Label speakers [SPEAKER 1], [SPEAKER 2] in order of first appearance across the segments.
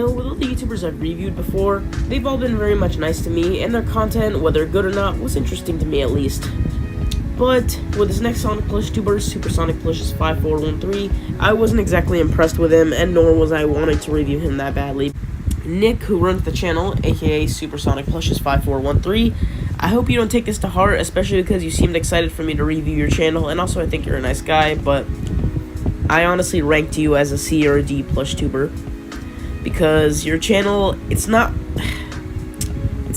[SPEAKER 1] know, with all the YouTubers I've reviewed before, they've all been very much nice to me, and their content, whether good or not, was interesting to me at least. But with this next Sonic Plush tuber, SuperSonicPlushes5413, I wasn't exactly impressed with him, and nor was I wanting to review him that badly. Nick, who runs the channel, aka SuperSonicPlushes5413, I hope you don't take this to heart, especially because you seemed excited for me to review your channel, and also I think you're a nice guy, but I honestly ranked you as a C or a D plush tuber, because your channel, it's not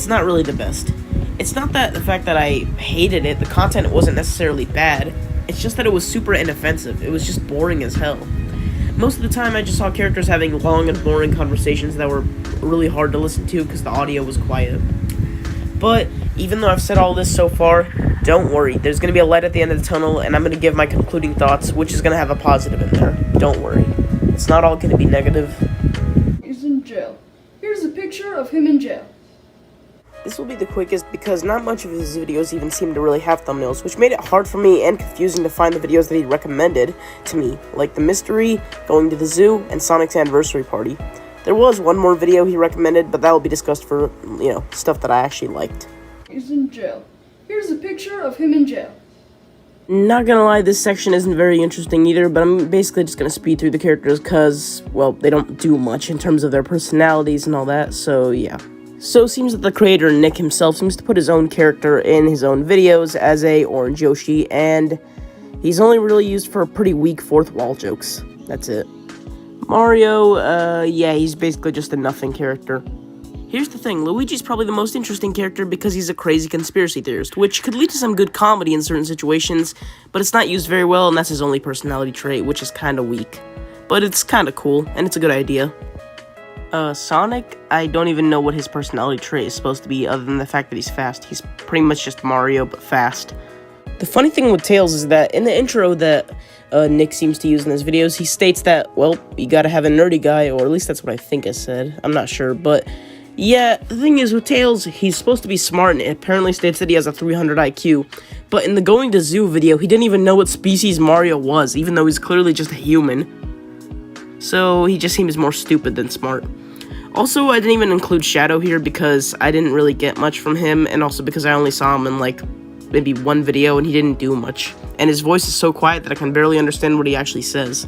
[SPEAKER 1] really the best. It's not that the fact that I hated it, the content wasn't necessarily bad, it's just that it was super inoffensive, it was just boring as hell. Most of the time I just saw characters having long and boring conversations that were really hard to listen to because the audio was quiet. But even though I've said all this so far, don't worry, there's going to be a light at the end of the tunnel, and I'm going to give my concluding thoughts, which is going to have a positive in there. Don't worry. It's not all going to be negative.
[SPEAKER 2] He's in jail. Here's a picture of him in jail.
[SPEAKER 1] This will be the quickest because not much of his videos even seem to really have thumbnails, which made it hard for me and confusing to find the videos that he recommended to me, like the mystery, going to the zoo, and Sonic's anniversary party. There was one more video he recommended, but that will be discussed for, stuff that I actually liked.
[SPEAKER 2] He's in jail. Here's a picture of him in jail.
[SPEAKER 1] Not gonna lie, this section isn't very interesting either, but I'm basically just gonna speed through the characters because, well, they don't do much in terms of their personalities and all that, so yeah. So it seems that the creator, Nick himself, seems to put his own character in his own videos as a Orange Yoshi, and he's only really used for pretty weak fourth wall jokes. That's it. Mario, yeah, he's basically just a nothing character. Here's the thing, Luigi's probably the most interesting character because he's a crazy conspiracy theorist, which could lead to some good comedy in certain situations, but it's not used very well, and that's his only personality trait, which is kinda weak. But it's kinda cool, and it's a good idea. Sonic, I don't even know what his personality trait is supposed to be other than the fact that he's fast. He's pretty much just Mario, but fast. The funny thing with Tails is that in the intro that Nick seems to use in his videos, he states that, well, you gotta have a nerdy guy, or at least that's what I think I said. I'm not sure, but yeah, the thing is with Tails, he's supposed to be smart, and it apparently states that he has a 300 IQ, but in the Going to Zoo video, he didn't even know what species Mario was, even though he's clearly just a human. So he just seems more stupid than smart. Also, I didn't even include Shadow here because I didn't really get much from him, and also because I only saw him in, like, maybe one video, and he didn't do much. And his voice is so quiet that I can barely understand what he actually says.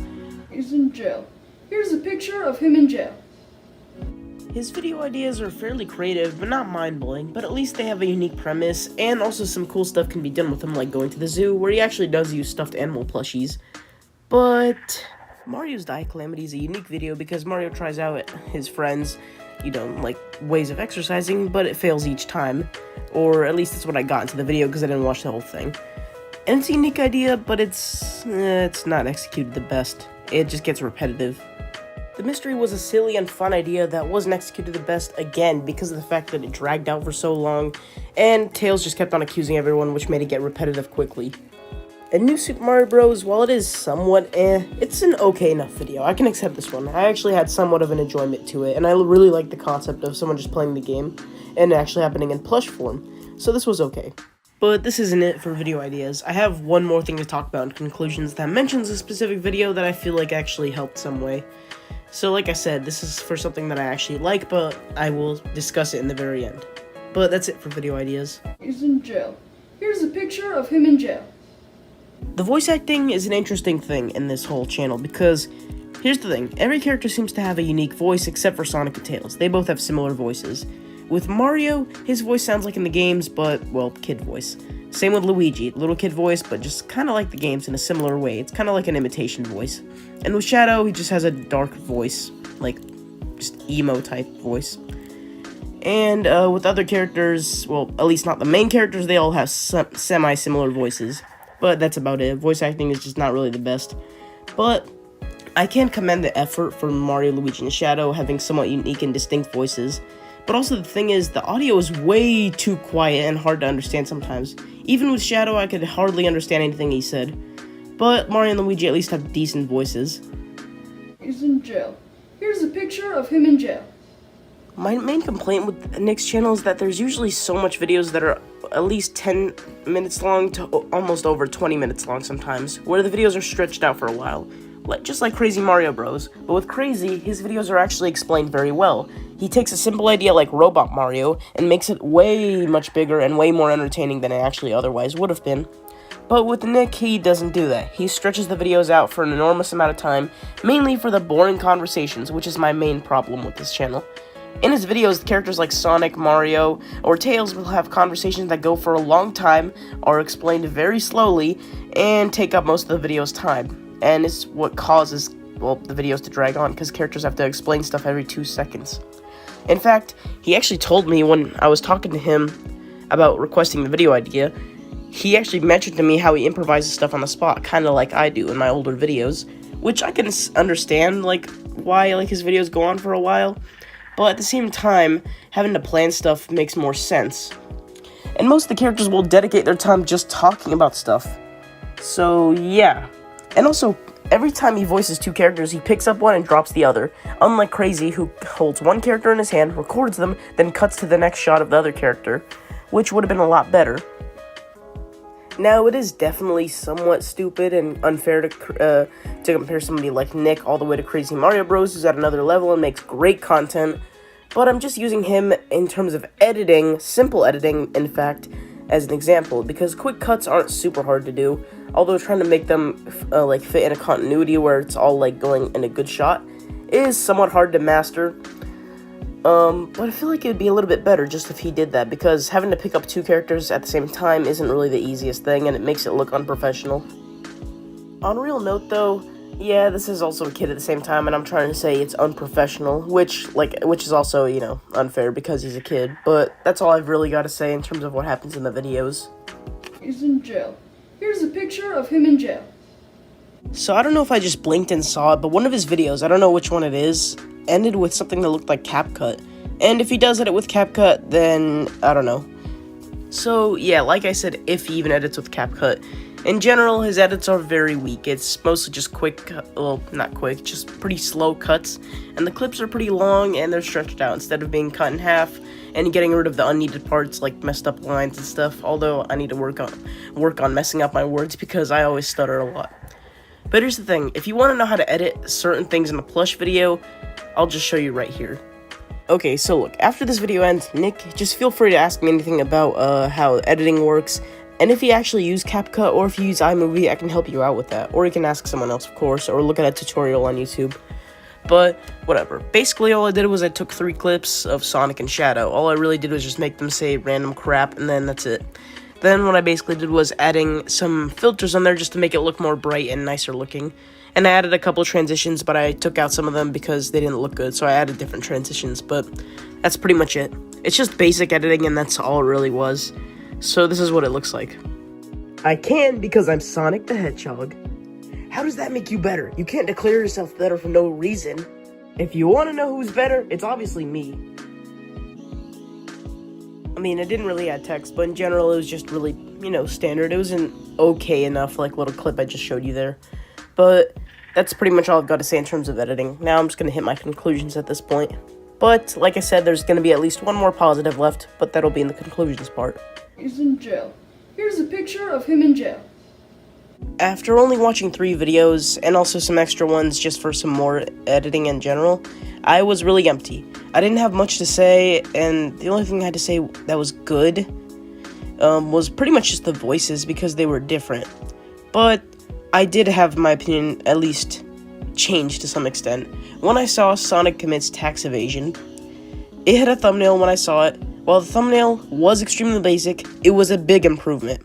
[SPEAKER 2] He's in jail. Here's a picture of him in jail.
[SPEAKER 1] His video ideas are fairly creative, but not mind-blowing, but at least they have a unique premise, and also some cool stuff can be done with them, like going to the zoo, where he actually does use stuffed animal plushies. But Mario's Die Calamity is a unique video because Mario tries out his friends, like ways of exercising, but it fails each time. Or at least that's what I got into the video because I didn't watch the whole thing. And it's a unique idea, but it's not executed the best. It just gets repetitive. The mystery was a silly and fun idea that wasn't executed the best, again, because of the fact that it dragged out for so long, and Tails just kept on accusing everyone, which made it get repetitive quickly. And New Super Mario Bros., while it is somewhat it's an okay enough video. I can accept this one. I actually had somewhat of an enjoyment to it, and I really like the concept of someone just playing the game, and actually happening in plush form, so this was okay. But this isn't it for video ideas. I have one more thing to talk about in conclusions that mentions a specific video that I feel like actually helped some way. So like I said, this is for something that I actually like, but I will discuss it in the very end. But that's it for video ideas.
[SPEAKER 2] He's in jail. Here's a picture of him in jail.
[SPEAKER 1] The voice acting is an interesting thing in this whole channel because, here's the thing, every character seems to have a unique voice except for Sonic and Tails. They both have similar voices. With Mario, his voice sounds like in the games, but, well, kid voice. Same with Luigi, little kid voice, but just kind of like the games in a similar way. It's kind of like an imitation voice. And with Shadow, he just has a dark voice, like, just emo-type voice. And with other characters, well, at least not the main characters, they all have semi-similar voices. But that's about it. Voice acting is just not really the best. But I can commend the effort for Mario, Luigi, and Shadow having somewhat unique and distinct voices. But also the thing is, the audio is way too quiet and hard to understand sometimes. Even with Shadow, I could hardly understand anything he said. But Mario and Luigi at least have decent voices.
[SPEAKER 2] He's in jail. Here's a picture of him in jail.
[SPEAKER 1] My main complaint with Nick's channel is that there's usually so much videos that are at least 10 minutes long to almost over 20 minutes long sometimes, where the videos are stretched out for a while, just like Crazy Mario Bros. But with Crazy, his videos are actually explained very well. He takes a simple idea like Robot Mario and makes it way much bigger and way more entertaining than it actually otherwise would have been. But with Nick, he doesn't do that. He stretches the videos out for an enormous amount of time, mainly for the boring conversations, which is my main problem with this channel. In his videos, characters like Sonic, Mario, or Tails will have conversations that go for a long time, are explained very slowly, and take up most of the video's time. And it's what causes, well, the videos to drag on, because characters have to explain stuff every 2 seconds. In fact, he actually told me when I was talking to him about requesting the video idea, he actually mentioned to me how he improvises stuff on the spot, kind of like I do in my older videos, which I can understand, like, why like his videos go on for a while, but at the same time, having to plan stuff makes more sense. And most of the characters will dedicate their time just talking about stuff. So, yeah. And also, every time he voices 2 characters, he picks up one and drops the other, unlike Crazy, who holds one character in his hand, records them, then cuts to the next shot of the other character, which would have been a lot better. Now, it is definitely somewhat stupid and unfair to compare somebody like Nick all the way to Crazy Mario Bros, who's at another level and makes great content, but I'm just using him in terms of editing, simple editing, in fact, as an example, because quick cuts aren't super hard to do, although trying to make them, fit in a continuity where it's all, going in a good shot is somewhat hard to master. But I feel like it would be a little bit better just if he did that, because having to pick up 2 characters at the same time isn't really the easiest thing, and it makes it look unprofessional. On a real note, though, yeah, this is also a kid at the same time, and I'm trying to say it's unprofessional, which is also, unfair because he's a kid, but that's all I've really got to say in terms of what happens in the videos.
[SPEAKER 2] He's in jail. Here's a picture of him in jail.
[SPEAKER 1] So I don't know if I just blinked and saw it, but one of his videos, I don't know which one it is, ended with something that looked like CapCut. And if he does edit with CapCut, then I don't know. So yeah, like I said, if he even edits with CapCut. In general, his edits are very weak. It's mostly just quick, well, not quick, just pretty slow cuts. And the clips are pretty long and they're stretched out instead of being cut in half and getting rid of the unneeded parts like messed up lines and stuff. Although I need to work on messing up my words because I always stutter a lot. But here's the thing, if you want to know how to edit certain things in a plush video, I'll just show you right here. Okay, so look, after this video ends, Nick, just feel free to ask me anything about how editing works, and if you actually use CapCut or if you use iMovie, I can help you out with that. Or you can ask someone else, of course, or look at a tutorial on YouTube. But, whatever. Basically, all I did was I took 3 clips of Sonic and Shadow. All I really did was just make them say random crap, and then that's it. Then what I basically did was adding some filters on there just to make it look more bright and nicer looking. And I added a couple transitions, but I took out some of them because they didn't look good, so I added different transitions, but that's pretty much it. It's just basic editing, and that's all it really was. So this is what it looks like. I can because I'm Sonic the Hedgehog. How does that make you better? You can't declare yourself better for no reason. If you want to know who's better, it's obviously me. I mean, I didn't really add text, but in general, it was just really, standard. It was an okay enough, little clip I just showed you there. But that's pretty much all I've got to say in terms of editing. Now I'm just going to hit my conclusions at this point. But, like I said, there's going to be at least one more positive left, but that'll be in the conclusions part.
[SPEAKER 2] He's in jail. Here's a picture of him in jail.
[SPEAKER 1] After only watching 3 videos, and also some extra ones just for some more editing in general, I was really empty. I didn't have much to say, and the only thing I had to say that was good was pretty much just the voices, because they were different. But I did have my opinion at least changed to some extent. When I saw Sonic Commits Tax Evasion, it had a thumbnail when I saw it. While the thumbnail was extremely basic, it was a big improvement.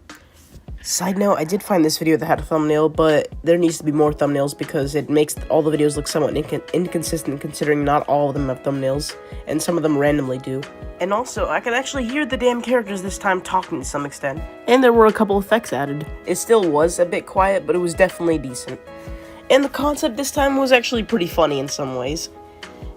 [SPEAKER 1] Side note, I did find this video that had a thumbnail, but there needs to be more thumbnails because it makes all the videos look somewhat inconsistent, considering not all of them have thumbnails, and some of them randomly do. And also, I could actually hear the damn characters this time talking to some extent, and there were a couple effects added. It still was a bit quiet, but it was definitely decent. And the concept this time was actually pretty funny in some ways.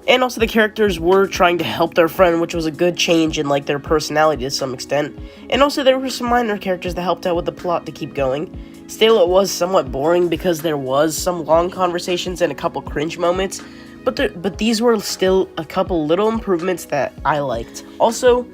[SPEAKER 1] And also the characters were trying to help their friend, which was a good change in their personality to some extent. And also there were some minor characters that helped out with the plot to keep going. Still, it was somewhat boring because there was some long conversations and a couple cringe moments, but these were still a couple little improvements that I liked. Also,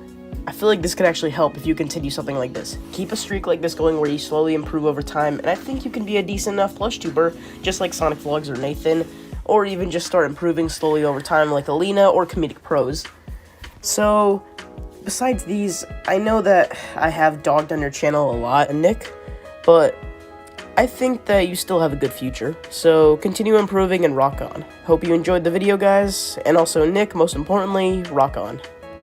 [SPEAKER 1] I feel like this could actually help if you continue something like this. Keep a streak like this going where you slowly improve over time, and I think you can be a decent enough plush tuber, just like Sonic Vlogs or Nathan, or even just start improving slowly over time like Alina or Comedic Pros. So, besides these, I know that I have dogged on your channel a lot, Nick, but I think that you still have a good future, so continue improving and rock on. Hope you enjoyed the video, guys, and also Nick, most importantly, rock on.